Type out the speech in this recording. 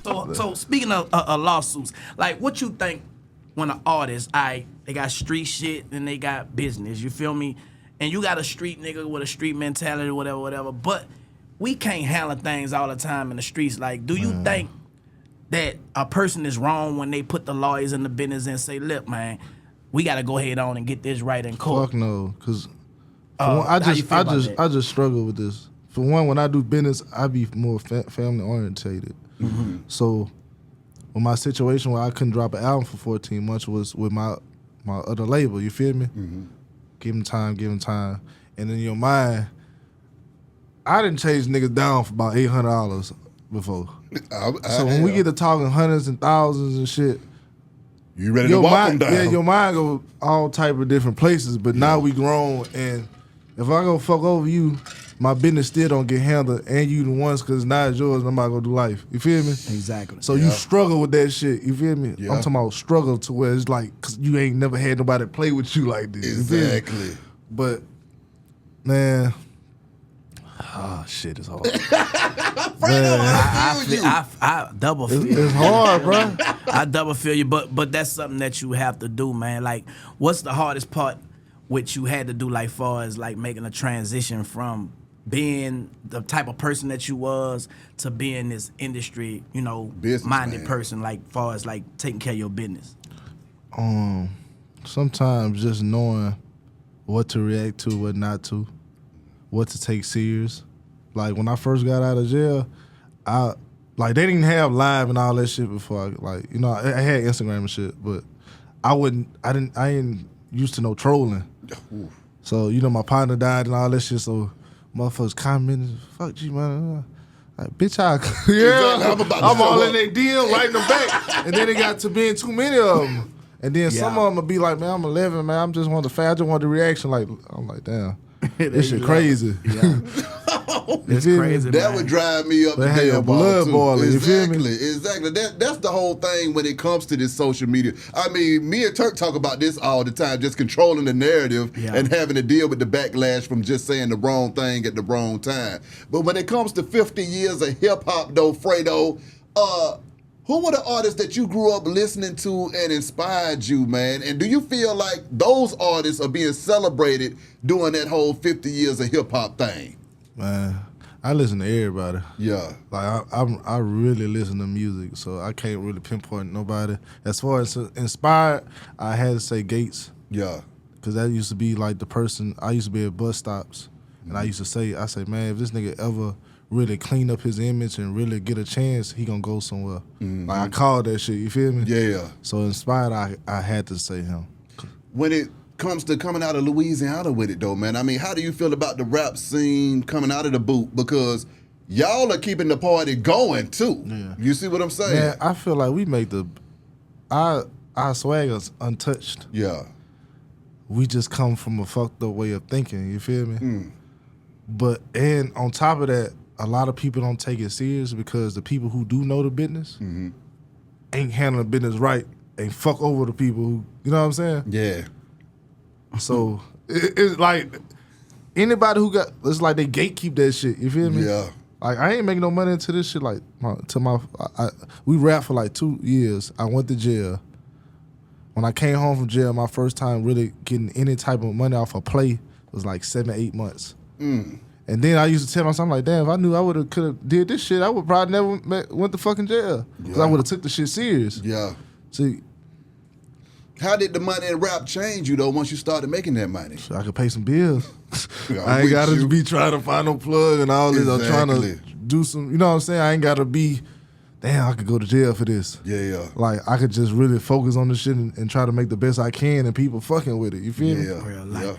So speaking of lawsuits, like what you think when an artist, they got street shit and they got business, you feel me? And you got a street nigga with a street mentality, whatever, but we can't handle things all the time in the streets. Like, do you think that a person is wrong when they put the lawyers in the business and say, look, man, we got to go ahead on and get this right in court? Fuck no, because I just struggle with this. For one, when I do business, I be more family orientated. Mm-hmm. So, when my situation where I couldn't drop an album for 14 months was with my other label, you feel me? Mm-hmm. Give him time. And in your mind, I didn't chase niggas down for about $800 before. So when we get to talking hundreds and thousands and shit, you ready to walk them down? Yeah, your mind go all type of different places. But now we grown, and if I go fuck over you, my business still don't get handled, and you the ones because now it's yours, and I'm not gonna do life. You feel me? Exactly. So you struggle with that shit. You feel me? I'm talking about struggle to where it's like, cause you ain't never had nobody play with you like this. Exactly. But man, shit is hard. Fredo, I double feel you. It's hard, bro. I double feel you, but that's something that you have to do, man. Like, what's the hardest part which you had to do, like, far as like making a transition from being the type of person that you was to being this industry, minded person, like far as like taking care of your business? Sometimes just knowing what to react to, what not to, what to take serious. Like when I first got out of jail, they didn't have live and all that shit before. I had Instagram and shit, but I ain't used to no trolling. So my partner died and all that shit. So motherfuckers commenting, fuck you, man. Like, bitch, I'm all in their DM writing them back, and then it got to being too many of them. And then some of them will be like, man, I'm 11, man. I just want the reaction. Like, I'm like, damn, this shit crazy. Yeah. It's crazy. That would drive me up the hell blood boiling. Exactly. That's the whole thing when it comes to this social media. I mean, me and Turk talk about this all the time, just controlling the narrative and having to deal with the backlash from just saying the wrong thing at the wrong time. But when it comes to 50 years of hip hop, though, Fredo, who were the artists that you grew up listening to and inspired you, man? And do you feel like those artists are being celebrated doing that whole 50 years of hip hop thing? Man, I listen to everybody. Yeah. Like, I really listen to music, so I can't really pinpoint nobody. As far as inspired, I had to say Gates. Yeah. Because that used to be like the person, I used to be at bus stops, and I used to say, man, if this nigga ever really clean up his image and really get a chance, he gonna go somewhere. Mm-hmm. Like, I called that shit, you feel me? Yeah. So inspired, I had to say him. When it comes to coming out of Louisiana with it, though, man, I mean, how do you feel about the rap scene coming out of the boot? Because y'all are keeping the party going, too. Yeah. You see what I'm saying? Man, I feel like we make our swagger's untouched. Yeah. We just come from a fucked up way of thinking, you feel me? And on top of that, a lot of people don't take it serious because the people who do know the business ain't handling the business right and fuck over the people who, you know what I'm saying? Yeah. So it's like anybody who it's like they gatekeep that shit, you feel me? Yeah. Like, I ain't making no money into this shit. Like, we rapped for like 2 years. I went to jail. When I came home from jail, my first time really getting any type of money off a play was like 7-8 months. And then I used to tell myself, I'm like, damn, if I knew I could have did this shit, I would probably never went to fucking jail. Because I would have took the shit serious. Yeah. See, how did the money in rap change you, though, once you started making that money? So I could pay some bills. I ain't got to be trying to find no plug and all this. I'm trying to do some, you know what I'm saying? I ain't got to be, damn, I could go to jail for this. Yeah. Like, I could just really focus on this shit and try to make the best I can and people fucking with it. You feel me? Yeah.